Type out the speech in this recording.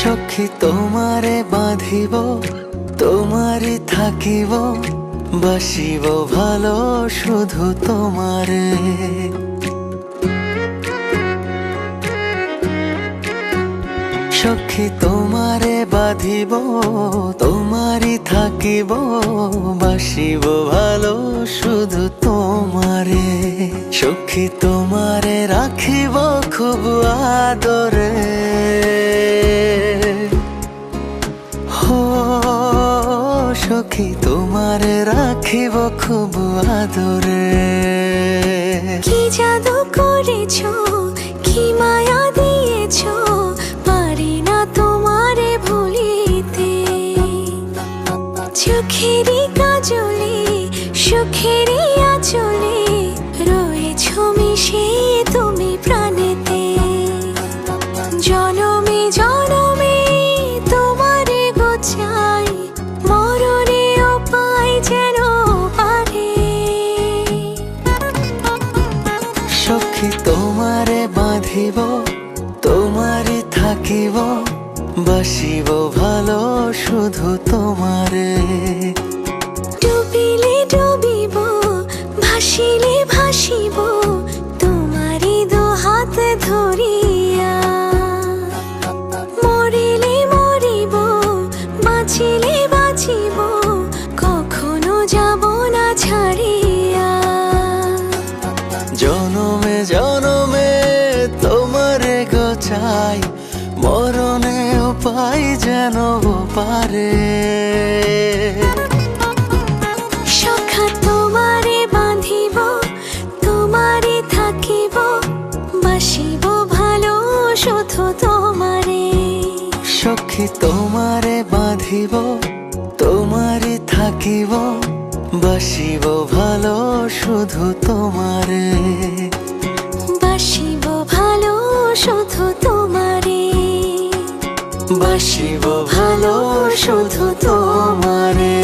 সখী তোমারে বাঁধিব, তোমারই থাকিব, বাসিব ভালো শুধু তোমারে। সখী তোমারে বাঁধিব, তোমারই থাকিব, বাসিব ভালো শুধু তোমারে। সখী তোমারে রাখিব খুব আদরে, হো সখী তোমারে রাখিব খুব আদরে। কি জাদু করেছো, কি মায়া দিয়েছো, পারি না তোমারে ভুলিতে। চোখেরই কাজলে, সুখেরই আঁচলে, রয়েছো মিশে তুমি প্রাণেতে। জনমে জনমে তোমারে গো চাই, মরণেও পাই যেন পারে। সখী তোমারে বাঁধিব, তোমারই থাকিব, বাসিব ভালো শুধু তোমারে। ডুবিলে ডুবিব, ভাসিলে ভাসিব, তোমারই দু হাত ধরিয়া। মরিলে মরিব, বাঁচিলে বাঁচিব, কখনো যাব না ছাড়িয়া। জনমে জনমে তোমারে গো চাই, মরণেও পাই যেন পারে। সখা তোমারে বাঁধিব, তোমারে থাকিব, বাসিব ভালো শুধু তোমারে। সখী তোমারে বাঁধিব, তোমারই থাকিব, বাসিব ভালো শুধু তোমারে। বাসিব ভালো শুধু তোমারে, বাসিব ভালো শুধু তোমারে।